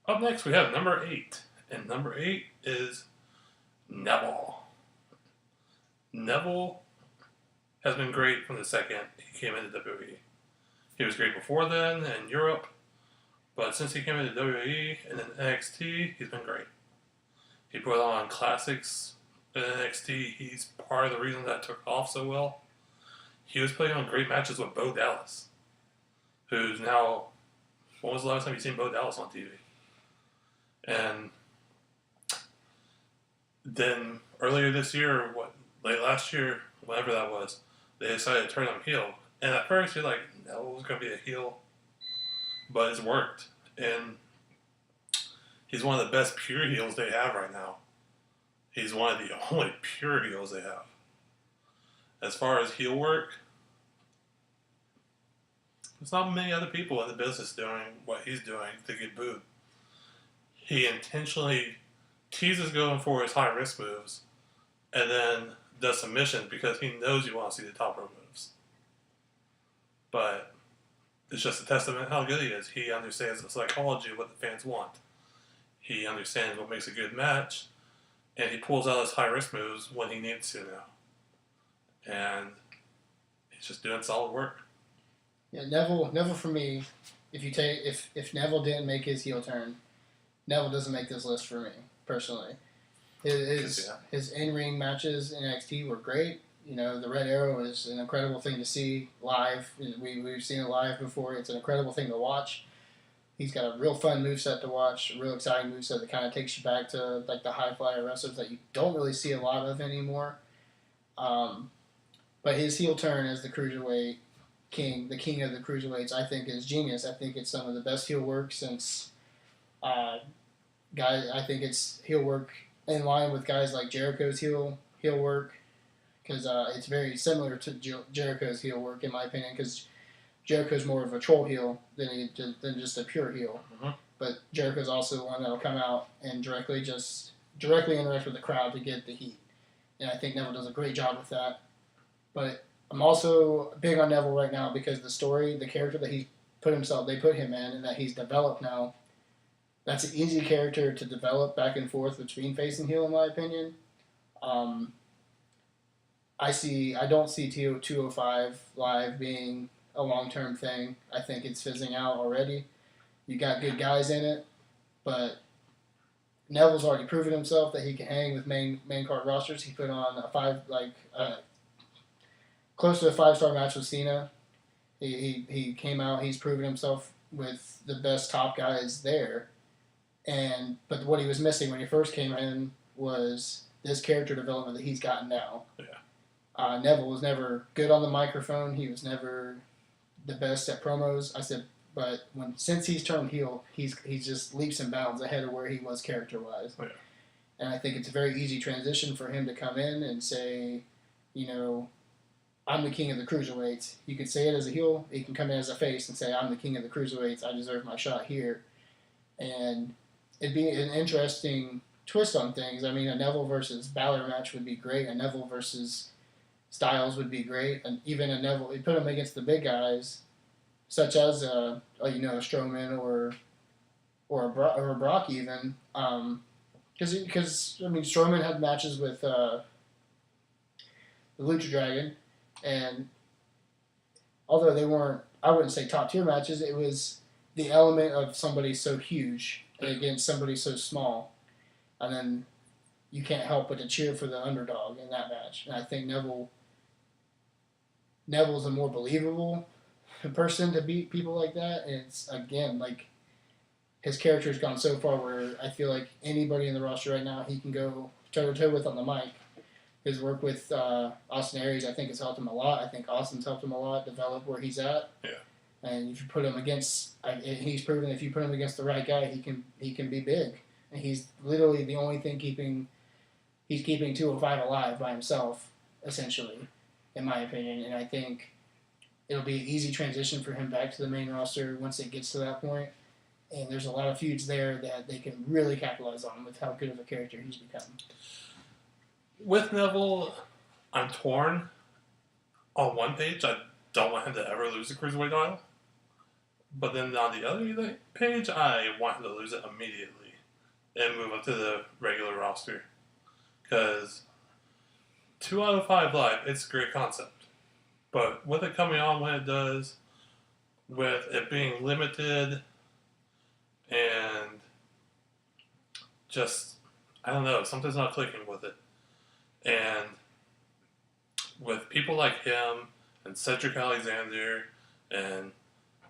Up next, we have number 8. And number 8 is Neville. Neville has been great from the second he came into WWE. He was great before then in Europe, but since he came into WWE and then NXT, he's been great. He put on classics in NXT. He's part of the reason that took off so well. He was putting on great matches with Bo Dallas, who's now. When was the last time you seen Bo Dallas on TV? And then earlier this year, late last year, whatever that was, they decided to turn him heel. And at first, you're like, no, it was going to be a heel, but it's worked. And he's one of the best pure heels they have right now. He's one of the only pure heels they have. As far as heel work, there's not many other people in the business doing what he's doing to get booed. He intentionally teases going for his high risk moves and then does submissions because he knows you want to see the top rope moves. But it's just a testament how good he is. He understands the psychology of what the fans want. He understands what makes a good match, and he pulls out his high risk moves when he needs to now. And he's just doing solid work. Yeah, Neville for me, if Neville didn't make his heel turn, Neville doesn't make this list for me personally. His in-ring matches in NXT were great. You know, the Red Arrow is an incredible thing to see live. We've seen it live before. It's an incredible thing to watch. He's got a real fun moveset to watch, a real exciting moveset that kind of takes you back to like the high flyer wrestlers that you don't really see a lot of anymore. But his heel turn as the cruiserweight king, the king of the cruiserweights, I think is genius. I think it's some of the best heel work since guys. I think it's heel work in line with guys like Jericho's heel work, because it's very similar to Jericho's heel work in my opinion. Because Jericho's more of a troll heel than just a pure heel. Mm-hmm. But Jericho's also one that'll come out and directly interact with the crowd to get the heat. And I think Neville does a great job with that. But I'm also big on Neville right now because the character that they put him in, and that he's developed now, that's an easy character to develop back and forth between face and heel, in my opinion. I don't see 205 Live being a long-term thing. I think it's fizzing out already. You got good guys in it, but Neville's already proven himself that he can hang with main card rosters. He put on close to a 5-star match with Cena. He came out. He's proven himself with the best top guys there. But what he was missing when he first came in was this character development that he's gotten now. Yeah. Neville was never good on the microphone. He was never the best at promos. But since he's turned heel, he's just leaps and bounds ahead of where he was character-wise. Yeah. And I think it's a very easy transition for him to come in and say, you know, I'm the king of the cruiserweights. You could say it as a heel. He can come in as a face and say, I'm the king of the cruiserweights. I deserve my shot here. And it'd be an interesting twist on things. I mean, a Neville versus Balor match would be great. A Neville versus Styles would be great. And even a Neville, you put him against the big guys, such as a Strowman or a Brock even. Because Strowman had matches with the Lucha Dragon, and although they weren't, I wouldn't say top tier matches, it was the element of somebody so huge against somebody so small, and then you can't help but to cheer for the underdog in that match. And I think Neville's a more believable person to beat people like that. And it's, again, like, his character's gone so far where I feel like anybody in the roster right now he can go toe-to-toe with on the mic. His work with Austin Aries, I think, has helped him a lot. I think Austin's helped him a lot develop where he's at. Yeah. And if you put him against, he's proven if you put him against the right guy, he can be big. And he's literally the only thing keeping 205 alive by himself, essentially, in my opinion. And I think it'll be an easy transition for him back to the main roster once it gets to that point. And there's a lot of feuds there that they can really capitalize on with how good of a character he's become. With Neville, I'm torn. On one page, I don't want him to ever lose the Cruiserweight title. But then on the other page, I want him to lose it immediately and move up to the regular roster. Because 2 out of 5 live, it's a great concept. But with it coming on when it does, with it being limited and just, I don't know, something's not clicking with it. And with people like him and Cedric Alexander and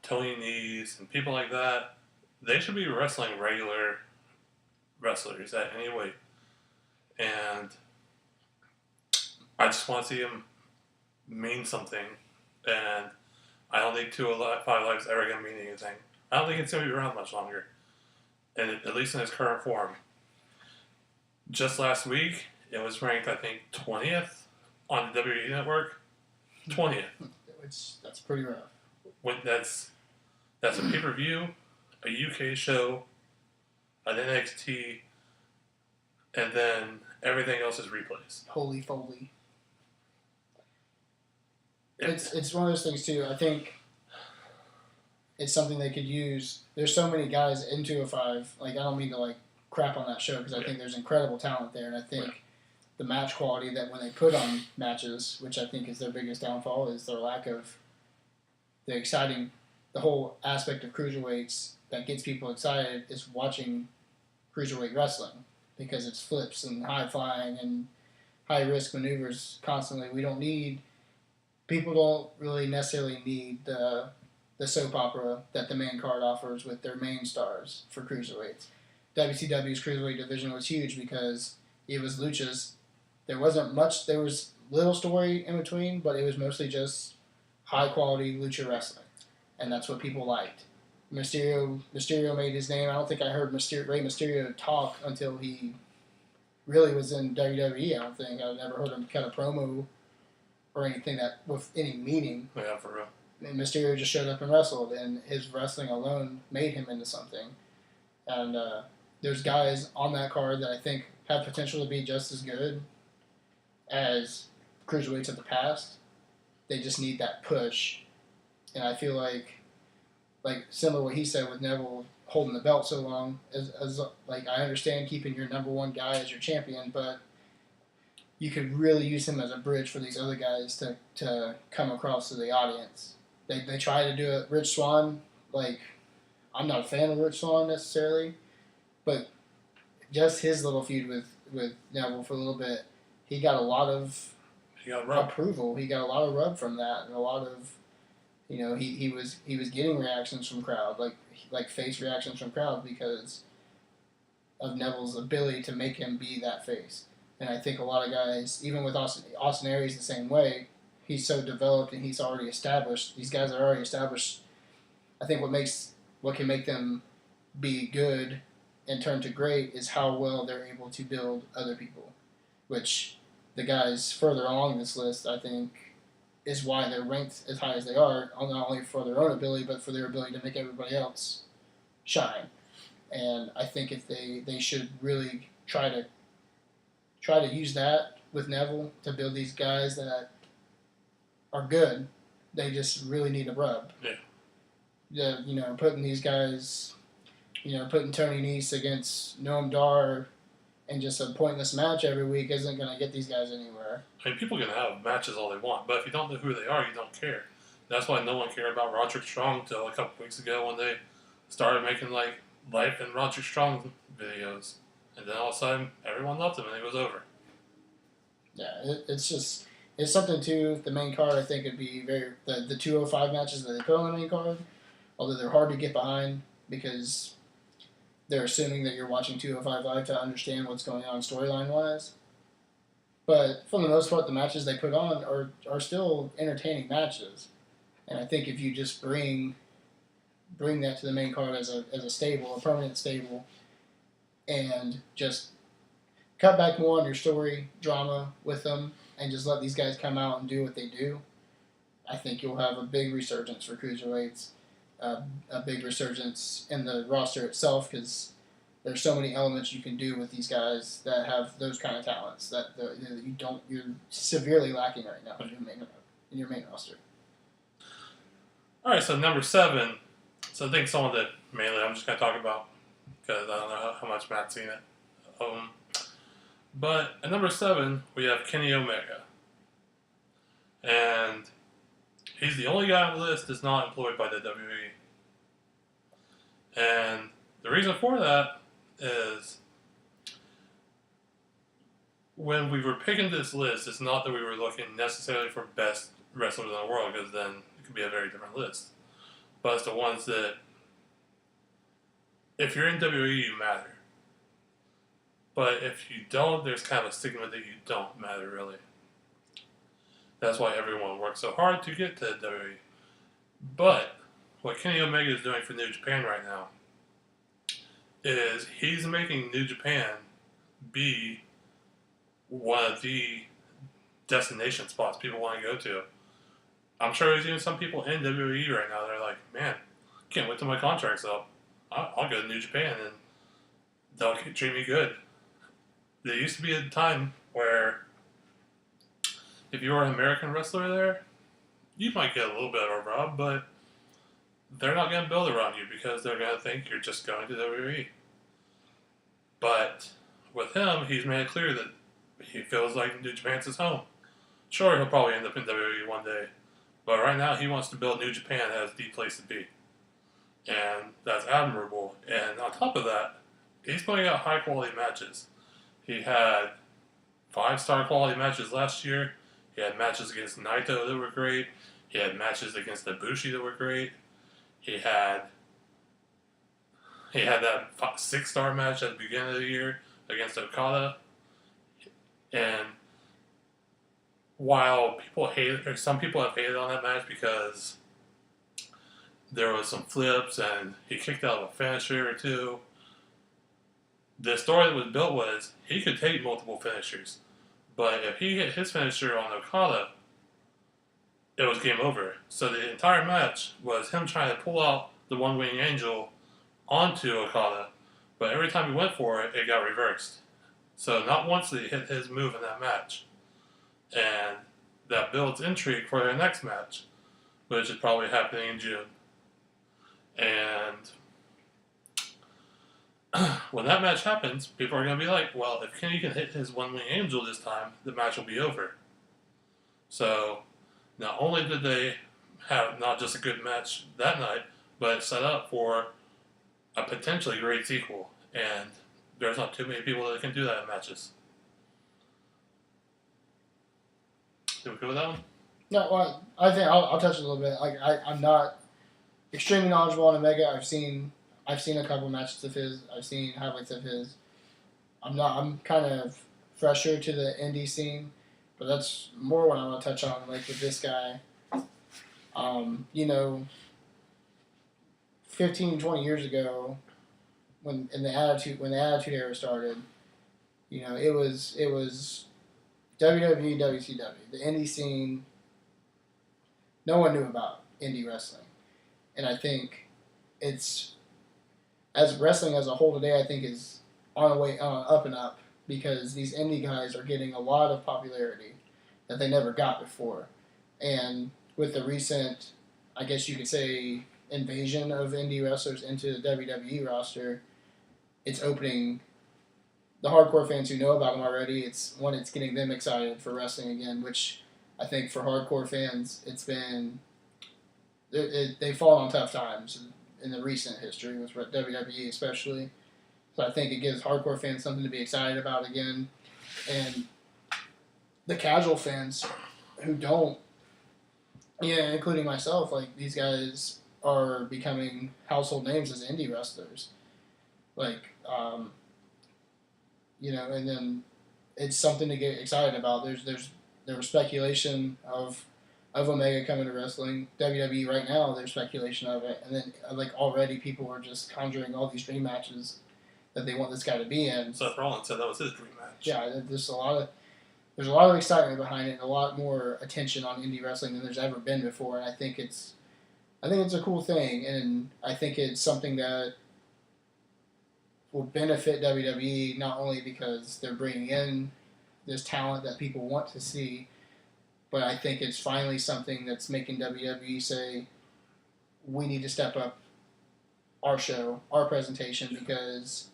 Tony Nese and people like that, they should be wrestling regular wrestlers at any weight. And I just want to see him mean something. And I don't think 205 Live is ever going to mean anything. I don't think it's going to be around much longer. And at least in its current form. Just last week, it was ranked, I think, 20th on the WWE Network. 20th. That's pretty rough. That's a pay-per-view, a UK show, an NXT, and then everything else is replays. Holy Foley. It's one of those things too. I think it's something they could use. There's so many guys in 205. Like, I don't mean to crap on that show because I think there's incredible talent there, and I think the match quality that when they put on matches, which I think is their biggest downfall, is their lack of the whole aspect of cruiserweights that gets people excited is watching cruiserweight wrestling because it's flips and high flying and high risk maneuvers constantly. People don't really necessarily need the soap opera that the main card offers with their main stars for cruiserweights. WCW's cruiserweight division was huge because it was luchas. There was little story in between, but it was mostly just high quality lucha wrestling. And that's what people liked. Mysterio made his name. I don't think I heard Rey Mysterio talk until he really was in WWE. I don't think I've never heard him cut a promo or anything that with any meaning. Yeah, for real. And Mysterio just showed up and wrestled, and his wrestling alone made him into something. And there's guys on that card that I think have potential to be just as good as cruiserweights of the past. They just need that push. And I feel like similar to what he said with Neville holding the belt so long, as I understand keeping your number one guy as your champion, but you could really use him as a bridge for these other guys to come across to the audience. They try to do it. Rich Swann, I'm not a fan of Rich Swann necessarily, but just his little feud with Neville for a little bit, he got a lot of approval. He got a lot of rub from that, and a lot of, he was getting reactions from crowd, like face reactions from crowd because of Neville's ability to make him be that face. And I think a lot of guys, even with Austin Aries the same way, he's so developed and he's already established. These guys are already established. I think what can make them be good and turn to great is how well they're able to build other people, which the guys further along this list, I think, is why they're ranked as high as they are, not only for their own ability, but for their ability to make everybody else shine. And I think if they should really try to use that with Neville to build these guys that are good. They just really need a rub. Yeah. Putting these guys, putting Tony Nese against Noam Dar and just a pointless match every week isn't going to get these guys anywhere. I mean, people can have matches all they want, but if you don't know who they are, you don't care. That's why no one cared about Roderick Strong until a couple weeks ago when they started making Life and Roderick Strong videos. And then all of a sudden, everyone loved him and it was over. Yeah, it's something too. The main card, I think, would be the 205 matches that they put on the main card, although they're hard to get behind because they're assuming that you're watching 205 Live to understand what's going on storyline-wise. But for the most part, the matches they put on are still entertaining matches. And I think if you just bring that to the main card as a stable, a permanent stable, and just cut back more on your story drama with them and just let these guys come out and do what they do, I think you'll have a big resurgence for cruiserweights, a big resurgence in the roster itself because there's so many elements you can do with these guys that have those kind of talents that you're severely lacking right now in your main roster. All right, so number 7, So I think someone that mainly I'm just going to talk about because I don't know how much Matt's seen it. But at number 7, we have Kenny Omega. And he's the only guy on the list that's not employed by the WWE. And the reason for that is when we were picking this list, it's not that we were looking necessarily for best wrestlers in the world, because then it could be a very different list. But it's the ones that, if you're in WWE, you matter. But if you don't, there's kind of a stigma that you don't matter, really. That's why everyone works so hard to get to WWE. But what Kenny Omega is doing for New Japan right now is he's making New Japan be one of the destination spots people want to go to. I'm sure there's even some people in WWE right now that are like, man, can't wait till my contract's up. I'll go to New Japan and they'll treat me good. There used to be a time where if you were an American wrestler there, you might get a little bit of a rub, but they're not going to build around you because they're going to think you're just going to WWE. But with him, he's made it clear that he feels like New Japan's his home. Sure, he'll probably end up in WWE one day, but right now he wants to build New Japan as the place to be. And that's admirable. And on top of that, he's putting out high-quality matches. He had 5-star quality matches last year. He had matches against Naito that were great. He had matches against Ibushi that were great. He had that 6-star match at the beginning of the year against Okada. And while some people have hated on that match because there was some flips and he kicked out of a finisher or two, the story that was built was he could take multiple finishers. But if he hit his finisher on Okada, it was game over. So the entire match was him trying to pull out the One-Wing Angel onto Okada, but every time he went for it, it got reversed. So not once did he hit his move in that match. And that builds intrigue for their next match, which is probably happening in June. And when that match happens, people are going to be like, well, if Kenny can hit his One-Wing Angel this time, the match will be over. So not only did they have not just a good match that night, but set up for a potentially great sequel. And there's not too many people that can do that in matches. Did we go with that one? No, well, I think I'll touch it a little bit. Like I'm not extremely knowledgeable on Omega. I've seen a couple matches of his. I've seen highlights of his. I'm kind of fresher to the indie scene, but that's more what I want to touch on. Like with this guy, 15, 20 years ago, when the Attitude Era started, it was WWE, WCW, the indie scene. No one knew about indie wrestling, and I think it's, as wrestling as a whole today, I think is on the way up and up because these indie guys are getting a lot of popularity that they never got before, and with the recent, I guess you could say, invasion of indie wrestlers into the WWE roster, it's opening the hardcore fans who know about them already. It's getting them excited for wrestling again, which I think for hardcore fans, it's been they've fallen on tough times in the recent history with WWE especially. So I think it gives hardcore fans something to be excited about again, and the casual fans who don't, including myself, like these guys are becoming household names as indie wrestlers, and then it's something to get excited about. There was speculation of Omega coming to wrestling. WWE right now, there's speculation of it, and then already people are just conjuring all these dream matches that they want this guy to be in. Seth Rollins said that was his dream match. Yeah, there's a lot of excitement behind it, and a lot more attention on indie wrestling than there's ever been before. And I think it's a cool thing, and I think it's something that will benefit WWE not only because they're bringing in this talent that people want to see, but I think it's finally something that's making WWE say, we need to step up our show, our presentation, because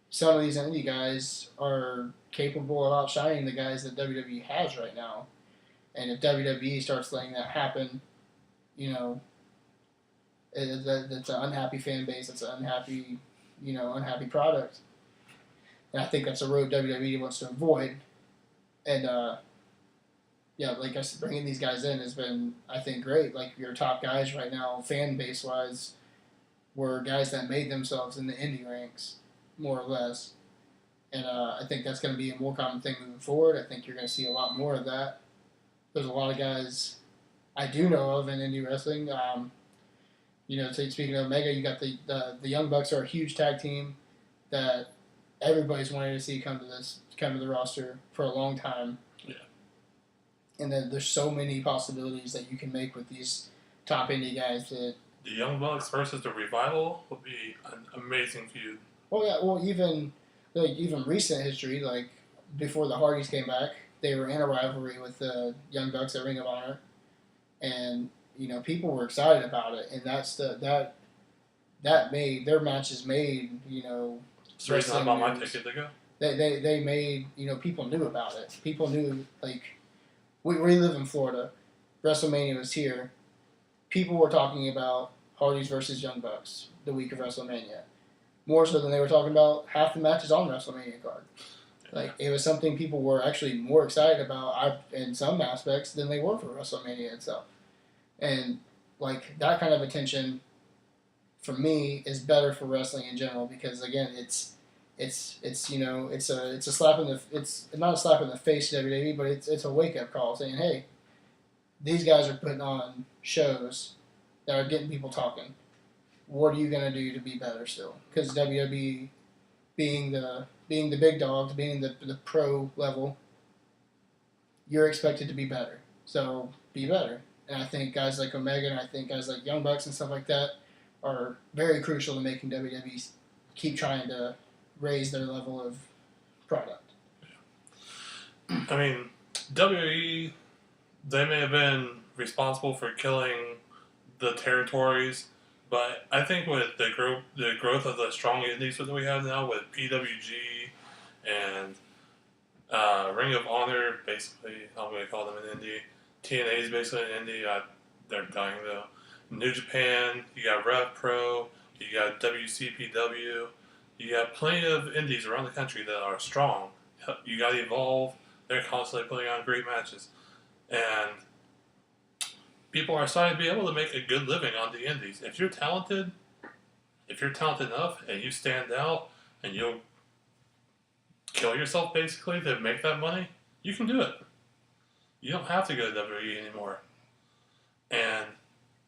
some of these indie guys are capable of outshining the guys that WWE has right now. And if WWE starts letting that happen, you know, that's an unhappy fan base. It's an unhappy, unhappy product. And I think that's a road WWE wants to avoid. And yeah, like I said, bringing these guys in has been, I think, great. Like your top guys right now, fan base wise, were guys that made themselves in the indie ranks, more or less. And I think that's going to be a more common thing moving forward. I think you're going to see a lot more of that. There's a lot of guys I do know of in indie wrestling. Speaking of Omega, you got the Young Bucks are a huge tag team that everybody's wanted to see come to the roster for a long time. Yeah. And then there's so many possibilities that you can make with these top indie guys that. The Young Bucks versus the Revival would be an amazing feud. Well, yeah. Well, even recent history, like before the Hardys came back, they were in a rivalry with the Young Bucks at Ring of Honor, and people were excited about it, and that made their matches made. It's the reason I bought my ticket to go. They made people knew about it. People knew, like, we live in Florida. WrestleMania was here. People were talking about Hardys versus Young Bucks the week of WrestleMania, more so than they were talking about half the matches on the WrestleMania card. Like, it was something people were actually more excited about in some aspects than they were for WrestleMania itself. And, like, that kind of attention, for me, is better for wrestling in general because, again, it's a slap in the, it's not a slap in the face to WWE, but it's a wake-up call saying, hey, these guys are putting on shows that are getting people talking. What are you going to do to be better still? Because WWE, being the big dogs, being the pro level, you're expected to be better. So be better. And I think guys like Omega and I think guys like Young Bucks and stuff like that are very crucial to making WWE keep trying to raise their level of product. I mean, WWE, they may have been responsible for killing the territories, but I think with the growth of the strong indies that we have now with PWG and Ring of Honor, basically, I'm going to call them an indie. TNA is basically an indie. They're dying though. New Japan, you got Rev Pro, you got WCPW, you got plenty of indies around the country that are strong. You got Evolve, they're constantly putting on great matches. And people are starting to be able to make a good living on the indies. If you're talented enough and you stand out and you'll kill yourself basically to make that money, you can do it. You don't have to go to WWE anymore. And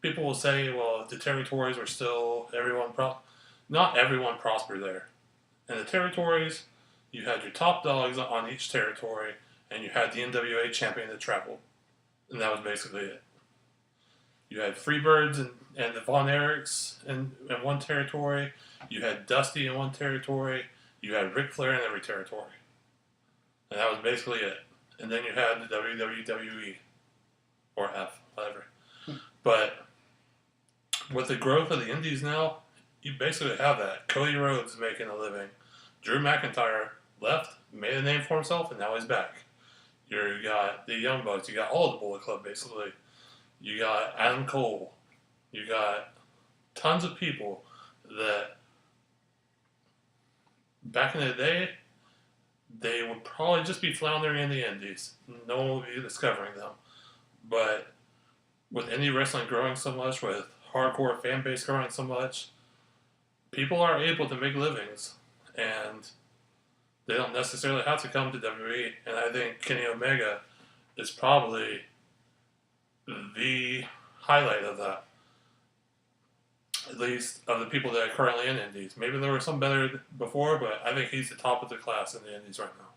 people will say, well, the territories were still not everyone prospered there. In the territories, you had your top dogs on each territory, and you had the NWA champion that traveled. And that was basically it. You had Freebirds and the Von Erichs in one territory. You had Dusty in one territory. You had Ric Flair in every territory. And that was basically it. And then you had the WWE. Or F, whatever. But with the growth of the indies now, you basically have that. Cody Rhodes making a living. Drew McIntyre left, made a name for himself, and now he's back. You got the Young Bucks. You got all the Bullet Club, basically. You got Adam Cole. You got tons of people that back in the day, they would probably just be floundering in the indies. No one would be discovering them. But with indie wrestling growing so much, with hardcore fan base growing so much, people are able to make livings. And they don't necessarily have to come to WWE. And I think Kenny Omega is probably the highlight of that. At least of the people that are currently in indies. Maybe there were some better before, but I think he's the top of the class in the indies right now.